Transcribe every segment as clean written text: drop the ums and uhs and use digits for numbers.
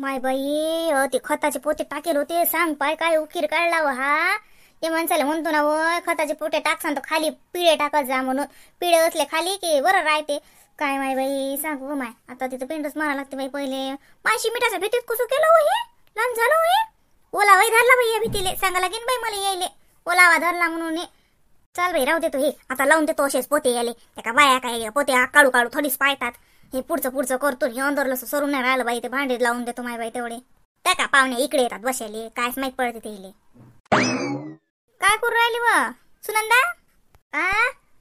माय बाई ते खताचे पोते टाकेल होते. सांग पाय काय उकीर काढला व हा. ते माणसाला म्हणतो ना वय खताचे पोते टाकसान तर खाली पिळे टाकत जा म्हणून. पिळे असले खाली की बरं राहते. काय माय बाई सांगू माय. आता तिथं पेंडच मारा लागते बाई. पहिले माशी मिठाच्या भीतीत कसं केलं हो हे. लहान झालं हो हे. ओलावाही धरला बाई या भीतीले. सांगा लागेन बाई मला यायले ओलावा धरला म्हणून. चाल बाई राहू देतो हे. आता लावून देतो असेच पोते याले. त्या का बाया काय पोते काढू काढू थोडीच पाळतात. हे पुढचं करतो. हे अंदरलं सरून नाही राहिलं बाई. ते भांडे लावून देतो माय बाई तेवढे. त्या का पाहुणे इकडे येतात बसायले. कायच माहित पडते ते. काय करू राहिली व सुनंदा.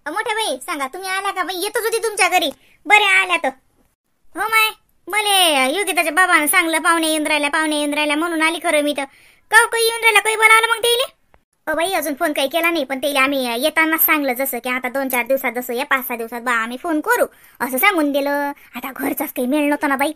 मोठ्या बाई सांगा तुम्ही आल्या का बाई. येतच होती तुमच्या घरी. बरे आल्या तर. हो माय मले योगिताच्या बाबानं सांगलं पाहुणे येऊन राहिल्या म्हणून आली खरं मी तर. काही येऊन राहिला काही बोलावलं मग ते. बाई अजून फोन काही केला नाही. पण ते आम्ही येतानाच सांगलं जसं की आता 2-4 दिवसात जसं या 5-6 दिवसात बा आम्ही फोन करू असं सांगून दिलं. आता घरचाच काही मेळ नव्हता ना बाई.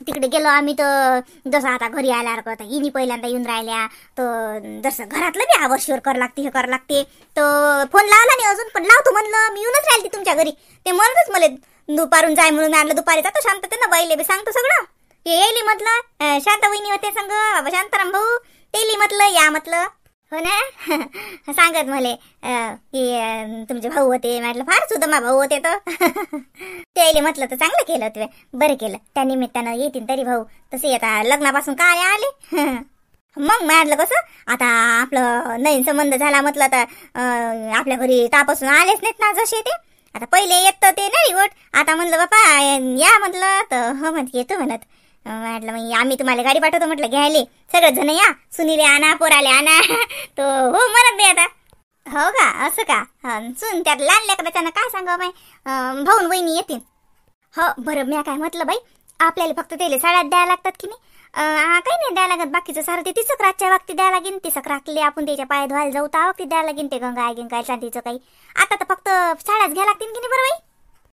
तिकडे गेलो आम्ही तर जसं आता घरी आल्यावर आता हिनी पहिल्यांदा येऊन राहिल्या तर जसं घरातलं बी आवश्यक कर लागते हे कर लागते. तर फोन लावला नाही अजून. पण लावतो म्हणलं. मी येऊनच राहिली तुमच्या घरी. ते म्हणतच मला दुपारून जाय म्हणून. आणलं दुपारी जातो शांतते ना बाईले बी सांगतो सगळं. येईली म्हटलं शांत वहिनी होते संग बाबा शांताराम भाऊ तेली म्हटलं या म्हटलं. हो ना सांगत मले की तुमचे भाऊ होते. म्हटलं फार सुद्धा भाऊ होते तर. ते म्हटलं तर चांगलं केलं तुम्ही. बरं केलं. त्या निमित्तानं येतील तरी भाऊ. तसे आता लग्नापासून काय आले. मग म्हटलं कसं आता आपलं नवीन संबंध झाला म्हटलं तर आपल्या घरी तापासून आलेच नाहीत ना जसे ते. आता पहिले येत ते नाही गोट. आता म्हणलं बापा या म्हटलं तर हो म्हणत येतो म्हणत. म्हटलं मग आम्ही तुम्हाला गाडी पाठवतो म्हटलं घ्यायले. सगळं जण या. सुनीले आणा पोराले आणा. तो हो म्हणत नाही आता. हो का असं का. सुन त्यात लहान लेकराच्यानं काय सांगावं बाई. भाऊन वहिनी येतील. हो बरं मी काय म्हटलं बाई आपल्याला फक्त तेले साड्यात द्यायला लागतात की नाही. काही नाही द्यायला लागत. बाकीचं सारं ते तिसक रातच्या वक्ती द्यायला लागेल. तिसक राखले आपण त्याच्या पाय धुवायला जाऊ तर वक्ती द्यायला लागेल. ते गंगा काय चांदीचं काही. आता तर फक्त साड्याच घ्या लागतील की नाही बरं बाई.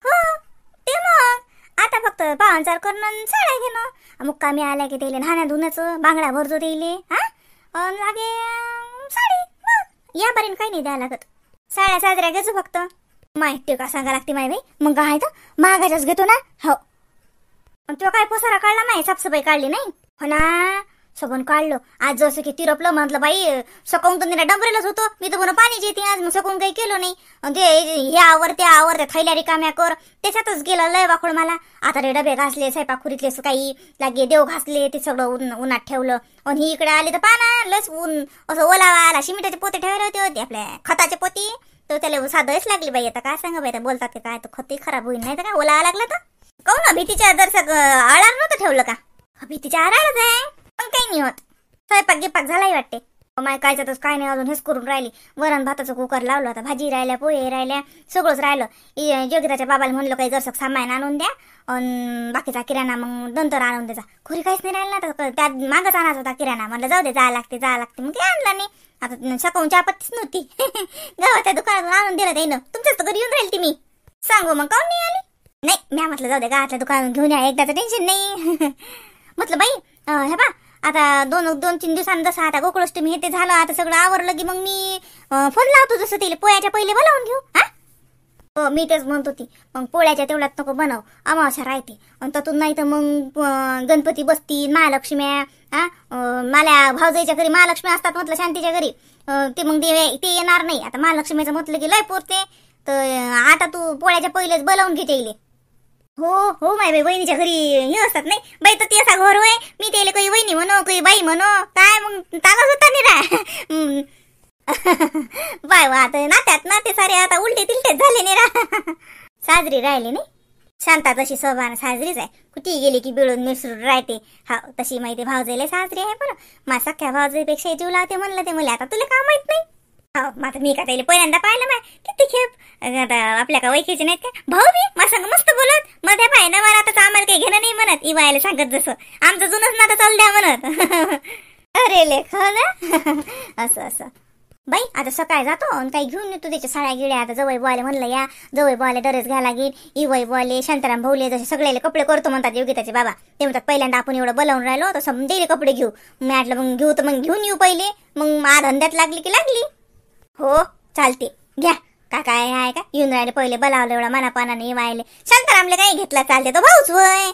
हो ते मग आता फक्त पाहुणचार करणं साड्या घेणं. मुक्कामी आल्या की त्याला नाण्या धुण्याचं बांगड्या भरजो देईल. लागे साडी या बारीन काही नाही द्यायला लागत. साड्या साजऱ्या घ्यायचो फक्त. माहिती का सांगा लागते माय बाई. मग काय तर महागाच्याच घेतो ना. हो तो काय पसारा काढला नाही. साफसफाई काढली नाही. हो ना सगळं काढलं. आज जसं की तिरपलं म्हटलं बाई सकाळून तर निरा डंबरेलाच होतो. मी तर म्हणून पाणी येते आज. मग सकाळून काही केलं नाही. ते हे आवरते थैल्या रिकाम्या कर त्याच्यातच गेलं लय वाकड मला. आता रे डबे घासले स्वयंपाकखुरीतले काही लागे देव घासले ते सगळं उन्हात ठेवलं. आणि इकडे आले तर पाना लस ऊन असं ओलावा आला. शिमिटाचे पोते ठेवले होते आपल्या खताचे पोती. तर त्याला साधच लागली बाई. आता काय सांगा बाई बोलतात ते काय तर खतही खराब होईल नाही तर काय ओलावा लागला तर. काहून ना भीतीच्या दर्शक आळार नव्हतं ठेवलं का. भीतीच्या आळारच आहे. पण काही नाही होत. स्वयंपाक गिपाक झालाही वाटते. माय कायच्यातच काय नाही अजून हेच करून राहिली. वरण भाताचं कुकर लावलं होता. भाजी राहिल्या पोहे राहिल्या सगळंच राहिलं. योगिताच्या बाबाला म्हणलं काही जरसक सामान आणून द्या. आणि बाकीचा किराणा मग नंतर आणून द्यायचा. घरी काहीच नाही राहिलं ना तर त्यात मागच आणायचा होता किराणा. म्हणलं जाऊ दे जायला लागते मग ते आणला नाही. आता सकाळून चहापत्तीच नव्हती. गावाच्या दुकानातून आणून दिलं त्यानं. तुमच्याच तर घरी येऊन राहील ती मी सांगू मग काऊन नाही आली. नाही मी म्हटलं जाऊ दे गावातल्या दुकानातून घेऊन या एकदाचं टेन्शन नाही. म्हटलं बाई हे बा आता 2-3 दिवसांनी जसं आता गोकुळाष्टमी हे ते झालं. आता सगळं आवरलं की मग मी फोन लावतो जसं तिला पोळ्याच्या पहिले बोलावून घेऊ. हो मी तेच म्हणत होती. मग पोळ्याच्या तेवढ्यात नको बनव. अमावस्या राहते. आणि त्यातून नाही तर मग गणपती बसतील महालक्ष्म्या. मला भाऊजाईच्या घरी महालक्ष्मी असतात म्हटलं शांतीच्या घरी. ते मग ते येणार नाही. आता महालक्ष्मीचं म्हटलं की लय पुरते. तर आता तू पोळ्याच्या पहिलेच बोलावून घेते इले. हो माय बाई वहिनीच्या घरी हे असतात नाही बाई तर ती असा घर होय. मी त्याला काही वहिनी म्हणो काही बाई म्हणो काय मग तानाच होता निरा. बाय वा आता नात्यात नाते सारे आता उलटे तिलटेच झाले निरा. साजरी राहिली नाही. शांता तशी स्वभावानं साजरीच आहे. कुठेही गेली की बिळून मिसळून राहते. हा तशी माहिती भावजाईला साजरी आहे. बरं मा सख्या भावजाईपेक्षा जीव लावते म्हणलं ते मला. आता तुला काय माहित नाही. हो मग मी का त्याला पहिल्यांदा पाहिलं माय किती खेप. आता आपल्या का वैकीचे नाहीत का भाऊ बी मा सांग मस्त बोलत. मध्ये पाय ना मला आता आम्हाला काही घेणं नाही म्हणत. इवायला सांगत जसं आमचं जुनच ना चाल द्या म्हणत. अरे लेख ना असं बाई आता सकाळी जातो आणि काही घेऊन येतो त्याच्या साड्या गिड्या. आता जवळ बोले म्हणलं या जवळ बोले ड्रेस घ्यायला लागेल. इवय बोले शांताराम भाऊले जसे सगळ्याले कपडे करतो म्हणतात योगिताचे बाबा. ते म्हणतात पहिल्यांदा आपण एवढं बोलावून राहिलो तसं दिले कपडे घेऊ. मी म्हटलं मग घेऊ तर मग घेऊन येऊ पहिले. मग धंद्यात लागली की लागली. हो चालते घ्या. काय आहे का येऊन राहिले पहिले बोलावलं एवढा मनापानाने येवायले. शांतारामले काही घेतला चालते तो भाऊच होय.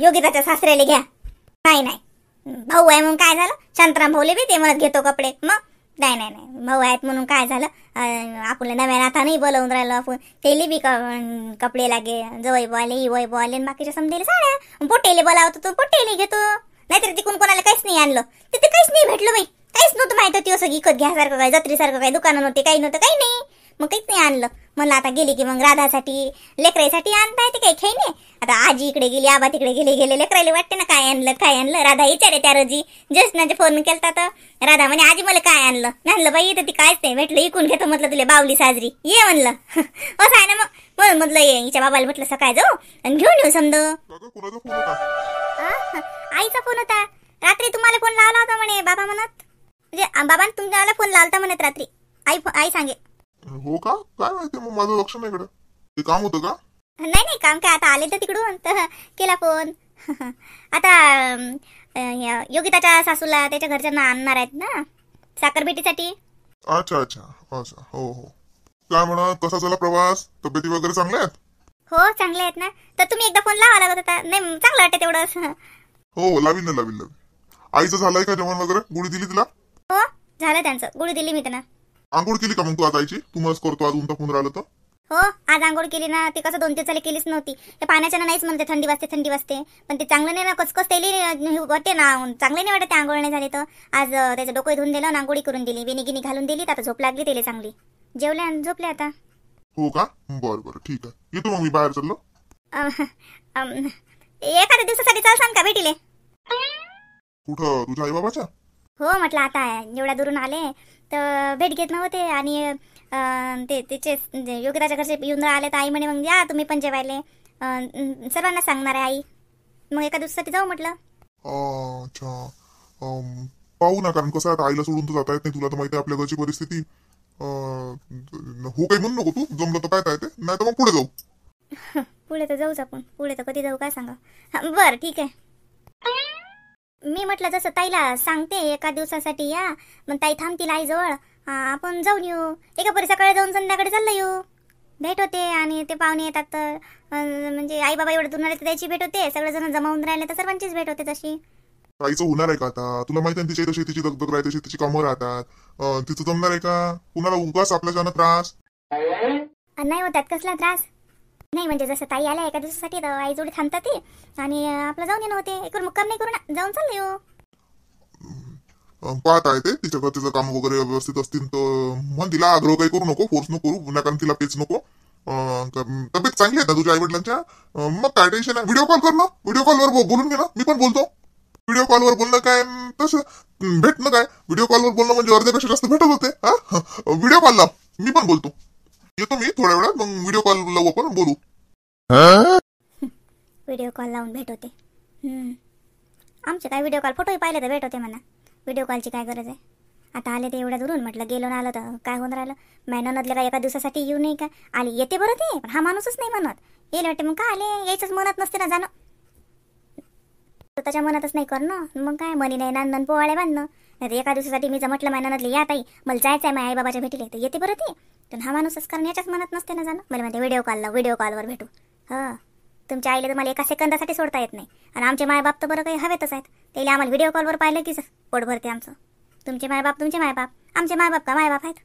योगिताच्या सासऱ्याला घ्या. नाही नाही, भाऊ आहे म्हणून काय झालं, शांताराम भाऊले बी ते म्हणत घेतो कपडे, मग नाही नाही नाही, भाऊ आहेत म्हणून काय झालं, आपल्या नव्या नाथा नाही बोलवून राहिलो आपण, तेले बी कपडे लागे, जवळ बोले वय बोले बाकीच्या समजेले साड्या, पोटेले बोलावतो तो पोटेले घेतो, नाहीतर तिकून कोणाला काहीच नाही आणलं, तिथे काहीच नाही भेटलं बाई, काहीच नव्हतं माहित होती असं विकत घ्यासारखं काय, जत्रीसारखं काय, दुकानं नव्हते, काही नव्हतं, काही नाही, मग काहीच नाही आणलं. म्हणलं आता गेली की मग राधासाठी लेकराईसाठी आणता येते काही खेळ नाही. आता आजी इकडे गेली, आबा तिकडे गेले लेकरायला वाटते ना काय आणलं काय आणलं. राधा विचारे त्या रोजी जसनाचे फोन केलता तर राधा म्हणे आजी मला काय आणलं, म्हणलं बाई तर ती कायच नाही भेटलं, इकून घेतो म्हटलं तुला बावली साजरी ये म्हणलं. असं आहे ना मग, म्हणून म्हटलं ये हिच्या बाबाला म्हटलं सकाळ जाऊ आणि घेऊन येऊ समज. आईचा फोन होता रात्री, तुम्हाला फोन लावला होता म्हणे बाबा म्हणत, म्हणजे बाबांनी तुमच्याला फोन लावता म्हणत रात्री, आई सांगे. हो का, काय माहिती, मग माझं लक्ष नाही कडे, ते काम होतं का? नाही नाही काम काय, आता आले तर तिकडून तर केला फोन. आता योगिताच्या सासूला त्याच्या घरच्यांना आणणार आहेत ना साखरबेटीसाठी. अच्छा अच्छा अच्छा, हो हो. काय म्हणा, कसा झाला प्रवास, तब्येती वगैरे चांगल्या आहेत? हो चांगले आहेत ना, तर तुम्ही एकदा फोन लावा लागत होता, नाही चांगलं वाटतं तेवढंच. हो लावीन ना लावीन. आईचं झालंय का जेवण वगैरे, गुढी दिली तिला? हो झालं त्यांचं, गुढी दिली मी त्यांना. आंघोळ केली का मग तू आज आईची? तू मस्त करतो आज उंटा फोन राहिलं तर. हो आज आंघोळ केली ना, ते कसं 2 दिवस केलीच नव्हती, ते पाण्याच्या नाहीच म्हणते, थंडी वाजते, पण ते चांगलं नाही ना, कसकस तेली वाटते ना, चांगले नाही वाटत ते आंघोळ नाही झाली तर. आज त्याचं डोकं धुवून दिलं, आंघोळी करून दिली, बेनिगिनी घालून दिली, आता झोप लागली त्याला चांगली, जेवल्या आणि झोपले आता. हो का, बरं ठीक आहे, येतो मग मी बाहेर चाललो. एखाद्या दिवसासाठी चालसान का भेटीले? कुठं, तुझ्या आई बाबाच्या? हो म्हटलं आता एवढ्या दुरून आले तर भेट घेत नव्हते, आणि ते तिचे योगिताच्या घरचे येऊन आले तर आई म्हणे मग या तुम्ही पण जेवायले, सर्वांना सांगणार आहे आई, मग एका दिवसासाठी जाऊ म्हटलं. अच्छा, पाहू ना, कारण कसं आता आईला सोडून तर जाता येत नाही, तुला तर माहिती आहे आपल्या घरची परिस्थिती. हो काही म्हणू नको तू, जमलं तर काय ते, नाही तर मग पुढे जाऊ. पुढे तर जाऊच आपण, पुढे तर कधी जाऊ काय सांगा. बरं ठीक आहे, मी म्हटलं जसं ताईला सांगते एका दिवसासाठी या, मग ताई थांबतील आईजवळ, आपण जाऊन येऊ, एका परी सकाळी जाऊन संध्याकाळी चाललं येऊ, भेट होते, आणि ते पाहुणे येतात तर म्हणजे आई बाबा एवढं दुरून आले तर त्याची भेट होते, सगळेजण जमा होऊन राहिले तर सर्वांचीच भेट होते तशी. आईचं होणार आहे का आता, तुला माहिती आहे तिच्या शेतीची दगदग राहते, तिची कामं राहतात, तिचं जमणार आहे का, कुणाला उगाच आपल्याच्यानं त्रास नाही होतात, कसला त्रास नाही, म्हणजे जसं ताई आल्या एका दिवसासाठी तर आई जोडी थांबतात ते, आणि आपलं जाऊन येणं होते, एक मुक्काम नाही करू, जाऊन चाललं येऊ. पाहत आहे ते तिच्या तिचं काम वगैरे व्यवस्थित असतील तर म्हण तिला, आग्रह काही करू नको, फोर्स नको करू, कारण तिला पेच नको. तब्येत चांगली आहे ना तुझ्या आई वडिलांच्या, मग काय टेन्शन आहे, व्हिडिओ कॉल कर ना, व्हिडिओ कॉलवर बोलून घे ना, मी पण बोलतो. व्हिडिओ कॉलवर बोलणं काय तसं भेटणं काय, व्हिडिओ कॉलवर बोलणं म्हणजे अर्ध्यापेक्षा जास्त भेटत होते. हा व्हिडिओ कॉल लाव, मी पण बोलतो, येतो मी थोड्या वेळात, मग व्हिडिओ कॉल लावू आपण, बोलू. व्हिडिओ कॉल लावून भेट होते, आमचे काय व्हिडिओ कॉल, फोटोही पाहिले तर भेट होते म्हणा, व्हिडिओ कॉलची काय गरज आहे. आता आले ते एवढ्या दुरून, म्हटलं गेलो ना आलं तर काय होऊन राहिलं, मॅननदले काय एका दिवसासाठी येऊ नाही का, आली येते बरं ते, पण हा माणूसच नाही म्हणत, येईल वाटते मग काय आले, यायचंच मनात नसते ना जाणं, त्याच्या मनातच नाही करणं, मग काय मनी नाही नांदन पोवाळे बांधणं, नाही तर एका दिवसासाठी मी जर म्हटलं मॅननदले या ताई मला जायचं आहे माझ्या आई बाबाच्या भेटीले, तर येते बरं ते, पण हा माणूसच कारण याच्याच मनात नसते ना जाणं, मला म्हणते व्हिडिओ कॉल लाव, व्हिडिओ कॉलवर भेटू. तुमच्या आईला तर मला एका सेकंदासाठी सोडता येत नाही, आणि आमचे मायबाप तर बरं काही हवेतच आहेत, त्याला आम्हाला व्हिडिओ कॉलवर पाहिलं की पोट भरते आमचं. तुमचे मायबाप तुमचे मायबाप, आमचे मायबाप का मायबाप आहेत,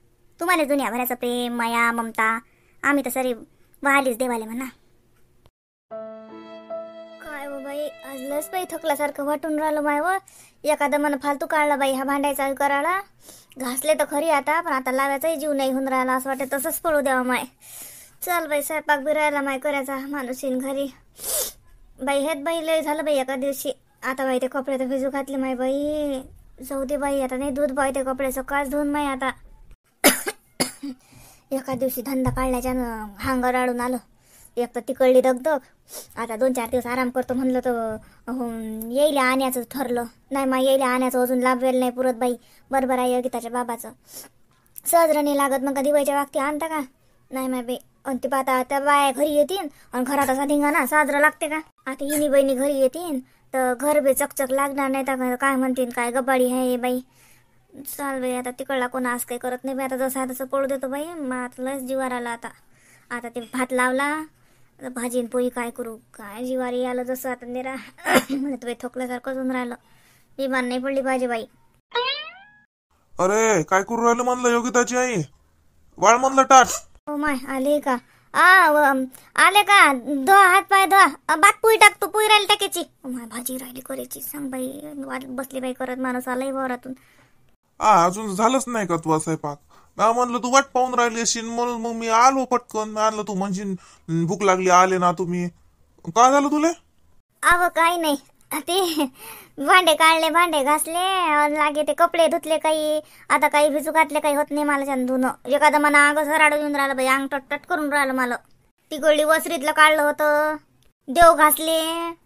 तुम्हाला दुनियाभराचं प्रेम माया ममता, आम्ही तर सरी वाहलीच देवाले म्हणा. काय हो बाई, आज लस बाई थकल्यासारखं वाटून राहिलं माय व, एखादं मन फालतू काढला बाई हा भांडायचा करायला, घासले तर खरी आता, पण आता लावायचाही जीव नाही होऊन राहिला, असं वाटतं तसंच पळू द्यावा माय. चल बाई स्वयंपाक बी राहिला माय करायचा, माणूस येईन घरी बाई, हेच बाई लय झालं बाई एका दिवशी. आता बाई ते कपडे तर भिजू घातले माय बाई, जाऊ दे बाई, आता नाही दूध बाई ते कपडे सकाळच धुवून माय आता. एका दिवशी धंदा काढल्याच्यानं हांगर आडून आलं, एक तर तिकडली दगदग, आता 2-4 दिवस आराम करतो म्हणलं तर येईल आण्याचं ठरलं, नाही मा येईल आण्याचं अजून लाभ वेळ नाही पुरत बाई, बरोबर आहे योगिताच्या बाबाचं, सहजर नाही लागत, मग कधी बाईच्या वागती आणता का, नाही माय बाई, आणि ती पाहता त्या बाया घरी येतील आणि घरात असा धिंगाणा साजरा लागते का, आता हिनी बहिणी घरी येतील तर घर बी चकचक लागणार नाही तर काय म्हणतील, काय गबाडी आहे बाई. चाल बाई आता तिकडला कोण आज काही करत नाही बाई, आता जसं तसं पळू देतो बाई, मग आता लस जीवार आला आता. आता ते भात लावला, आता भाजी आणि पोळी काय करू, काय जिवारी आलं जसं आता निरा मला तर थोकल्यासारखंच होऊन राहिलं. बिमार नाही पडली पाहिजे बाई. अरे काय करू राहिलं म्हणलं योगिताची आई, वाळ म्हणलं टाट. ओ माय, आले का? आले का? हात पाय धुवा, बात पोळी टाकतो, पोळी राहिली टाकायची. ओ माय, भाजी राहिली करायची. सांग बाई, वाट बसली बाई करत, माणूस आलाय वावरातून. अजून झालंच नाही का तुझा स्वयंपाक? मी म्हणलं तू वाट पाहून राहिली असेल म्हणून मग मी आलो पटकन. आणलं तू म्हणशील भूक लागली आले ना तुम्ही. काय झालं तुले? काही नाही, ते भांडे काढले, भांडे घासले, लागे ते कपडे धुतले, काही आता काही भिजू घातले, काही होत नाही मला छान धुणं. एखादं मला अंग सराड येऊन राहिलं बाई, अंग टटटट करून राहिलं मला. ती गोळी वसरीतलं काढलं होतं, देव घासले,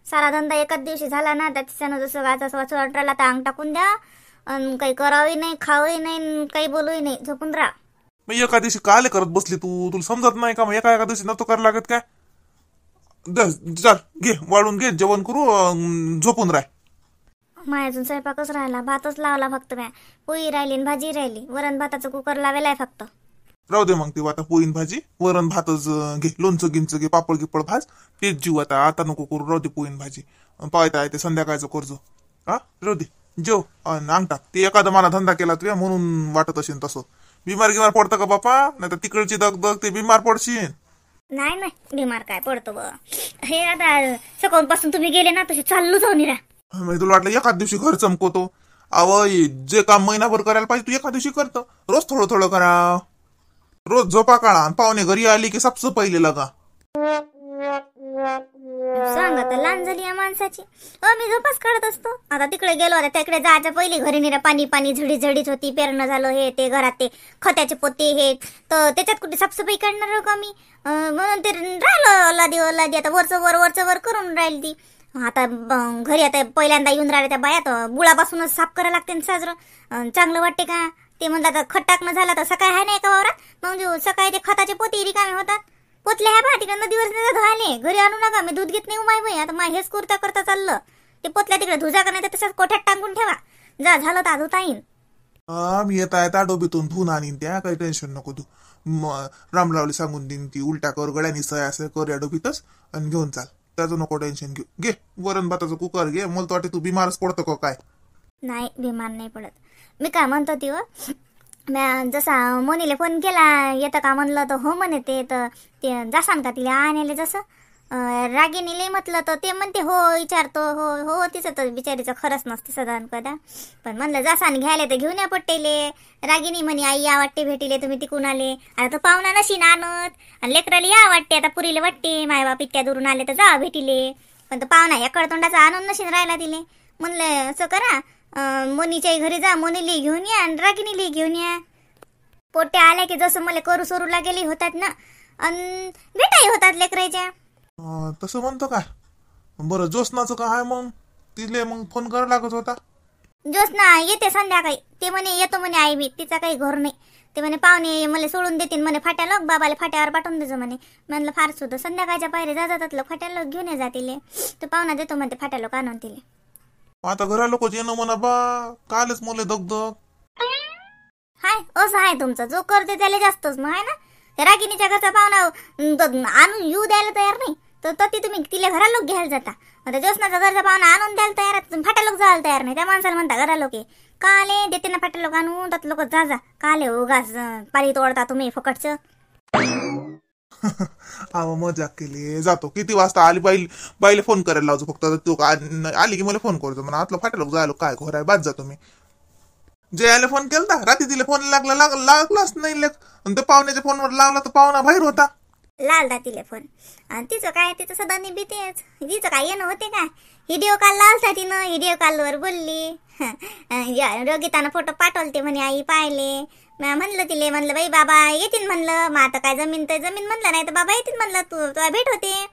सारा धंदा एकाच दिवशी झाला ना. त्याच्यानं जसं गाचा वाचू वाटला तर अंग टाकून द्या, आणि काही करावी नाही, खावही नाही, काही बोलूही नाही, झोपून राहा. मग एका दिवशी काले करत बसली तू, तुला समजत नाही का? मग एका दिवशी नव्हतं करायला लागत काय? चल घे, वाढून घे, जेवण करू, झोपून राह. माय अजून स्वयंपाकच राहिला, भातच लावला फक्त. म्या पोळी राहिली आणि भाजी राहिली, वरण भाताचं कुकर लावेलाय फक्त. राहू दे मग ती आता पोळीन भाजी, वरण भातच घे, लोणचं गिंच घे, पापड गिपड भाज, तेच जीव आता नको करू. राहू दे पोळीन भाजी, पाहता आहे ते संध्याकाळचं करजो. हा राहू दे, जेव अंग टाक. ते एखादा मला धंदा केला तुझ्या म्हणून वाटत असेल तसं. बिमार पडतं का बापा? नाही तर तिकडची दगदग, ते बिमार पडशील. नाही नाही, बिमार काय पडतो ब. हे आता सकाळपासून तुम्ही गेले ना तसे चालू जाऊन रा. तुला वाटलं एखाद दिवशी घर चमकवतो? अव जे काम महिनाभर करायला पाहिजे तू एका दिवशी करतो. रोज थोडं थोडं करा. रोज झोपा काढा, पाहुणे घरी आली की सबसे पहिले लगा. सांग आता, लहान झाली या माणसाची. मी झोपाच काढत असतो. आता तिकडे गेलो, आता तिकडे जायच्या पहिले घरी निरा पाणी पाणी झडी झडीच होती, पेरणं झालं, हे ते घरात ते खत्याचे पोते हे, तर त्याच्यात कुठे साफसफाई करणार का मी? म्हणून ते राहिलं ओलादी. आता वरचं वर करून राहील ती. आता घरी आता पहिल्यांदा येऊन राहिले त्या बाया, तर बुळापासूनच साफ करायला लागते साजरं. चांगलं वाटते का? ते म्हणतात खत टाकणं झालं तर सकाळी आहे नाही का वावरात, मग सकाळी ते खताचे पोते रिकामे होतात. पोतले ह्या बा तिकडे नदीवर धुवाले, घरी आणू नका, मी दूध घेत नाही माय बाई. आता माय हेच करता चाललं. ते पोतल्या तिकडे धुजा का नाही तर तसंच कोठ्यात टाकून ठेवा. जा, झालं तर धुता येईन. मी येता येता डोबीतून धुवून आणीन, त्या काही टेन्शन नको तू. रामरावली सांगून देईन ती उलटा कर, गड्यानी सया असं कर या डोबीतच आणि घेऊन चाल. त्याचं नको टेन्शन घेऊ. घे वरण भाताचं कुकर घे. मला तर वाटते तू बिमारच पडतो का काय? नाही, बिमार नाही पडत. मी काय म्हणतो ती म्या जसा मोनीला फोन केला येतं का म्हणलं तर हो म्हणे. ते जासान का तिला आणायला? जसं रागिनीला म्हटलं तर ते म्हणते हो, विचारतो. हो तिचं तर बिचारीचं खरंच नसते सदान कदा. पण म्हणलं जासान घ्यायला तर घेऊन या पट्टेले. रागिनी म्हणे आई या वाटते भेटीले, तुम्ही तिकून आले. आता तो पाहुणा नशी आणत, आणि लेकराला या वाटते. आता पुरीला वाटते माय बाप इतक्या दुरून आले तर जा भेटीले. पण तो पाहुणा या कडतोंडाचा आणून नशीन राहिला तिले. म्हणलं असं करा, मोनीच्याही घरी जा, मोनीली घेऊन या आणि रागिनीली घेऊन या. पोट्या आल्या की जसं मला करू सोरूला गेली होतात ना, आणि भेटाही होतात लेकराच्या. तसं म्हणतो का? बरं, ज्योत्स्नाचं काय आहे मग? तिले मग फोन करायला लागत होता. ज्योत्स्ना येते संध्याकाळी. ते म्हणे येतो म्हणे आई बी. तिचा काही घर नाही. ते म्हणे पाहुणे मला सोडून देतील म्हणे फाट्याला, बाबाला फाट्यावर पाठवून देजो म्हणे. म्हणलं फार सुद्धा संध्याकाळच्या पायरे जातातलं फाट्याला घेऊन ये जातील. तर पाहुणा देतो म्हणते फाट्याला काढून तिले. आता घरा लोक येणं म्हणा बा, कालच मला दगदग. हाय असं आहे तुमचं, जो करते त्याला जास्तच मग आहे ना. रागिनीच्या घरचा पाहुणा आणून येऊ द्यायला तयार नाही, तर ती तुम्ही तिला घरा लोक घ्यायला जाता. आता ज्योत्स्नाचा घरचा पाहुणा आणून द्यायला तयार आहे, तुम्ही फाट्या लोक जायला तयार नाही. त्या माणसाला म्हणता घरा लोक काले देते ना फाट्या लोक आणून, तर लोक जा काले उगाच पारी तोडता तुम्ही फुकटचं. मजाक केली. जातो. किती वाजता आली? बाईला फोन करायला लावतो फक्त. तू आली की मला फोन करतो म्हणा. आतलं फाट्या लोक जायला काय घोर आहे, बाद जातो मी. जयाला फोन केलता रात्री, तिला फोन लागलाच नाही. आणि तो पाहुण्याच्या फोनवर लावला तर पाहुणा बाहेर होता. लालदा तिला फोन, आणि तिचं काय, तिचं सदा निबितेच. तिचं काय येणं होते काय? व्हिडिओ कॉल लावता तिनं, व्हिडिओ कॉलवर बोलली. रोगितानं फोटो पाठवलते म्हणे आई पाहिले. म्हणलं तिले, म्हणलं बाई बाबा येतील म्हणलं. मग आता काय जमीन तर जमीन म्हणलं, नाही तर बाबा येतील म्हणलं. तुला भेट होते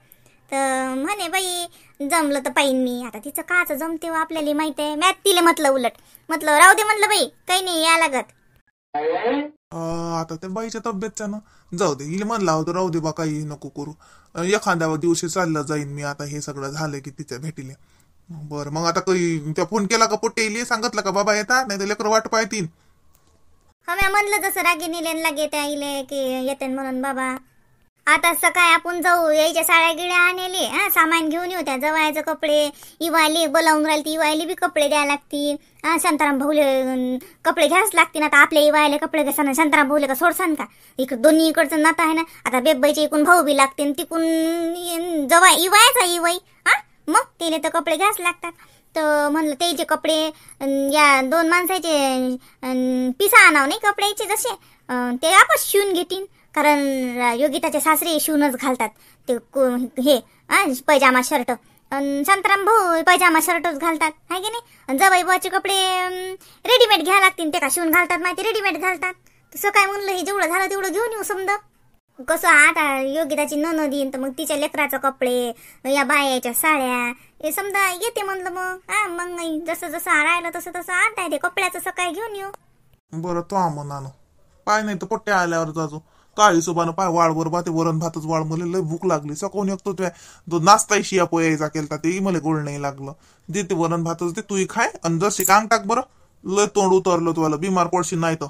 तर म्हणे बाई जमलं तर पाहिन मी. आता तिचं काच जमते आपल्याला माहित आहे. मॅ तिले म्हटलं म्हटलं राहू दे म्हणलं बाई, काही नाही या लागत. आता त्या बाईच्या तब्येतच्या ना जाऊ दे. हिला म्हणला होतं राहू दे बा, काही नको करू. एखाद्या दिवशी चाललं जाईन मी. आता हे सगळं झालं की तिच्या भेटीले. बरं मग आता काही त्या फोन केला का पोट्टे येईल सांगितलं का बाबा येतात, नाही तर लेकर वाट पाहतील. हा, मी म्हणलं जसं रागिनीले लागे त्या इले की येते म्हणून बाबा आता सकाळी आपण जाऊ यायच्या साड्या गिड्या आणले हा सामान घेऊन येऊ त्या जवायचे कपडे इवायले बोलावून राहिले ती इवायले बी कपडे द्यायला लागतील हा शांताराम भाऊले कपडे घ्यायच लागतील आता आपल्या इवायले कपडे घ्यायला शांताराम भाऊले का सोडसान का इकडं दोन्ही इकडचं नातं आहे ना आता बेबाईचे इकून भाऊ बी लागतील तिकून जवाय इवायचा इवाई हा मग तिने तर कपडे घ्यायच लागतात तर म्हणलं ते कपडे या 2 माणसाचे पिसा आणाव नाही कपड्याचे जसे ते आपण शिवून घेतील कारण योगिताचे सासरे शिवूनच घालतात ते हे पैजामा शर्ट शांताराम भाऊ पैजामा शर्टच घालतात आहे की नाही जवाई बुवाचे कपडे रेडीमेड घ्या लागतील ते का शिवून घालतात माहिती रेडीमेड घालतात तसं काय म्हणलं हे जेवढं झालं तेवढं घेऊन येऊ समजा कसं आता योगिताची ननद येईन तर मग तिच्या लेकराचे कपडे या बायाच्या साड्या हे समजा येते म्हणलं मग जसं जसं राहिलं तसं तसं आता ते कपड्याचं सकाळी घेऊन येऊ बरं तो म्हणा पाय नाही तर पट्ट्या आल्यावर जाजो तो हिशोबानं पाय वाळवर भाते वरण भातच वाळ मला लय भूक लागली सकाळून एक तो नाश्ता शिया पोयाचा केलता ते मला गोड नाही लागलं दे ते वरण भातच ते तूही खाय आणि जशी कांग टाक बरं लय तोंड उतरलं तुम्हाला बिमार पडशील नाही तर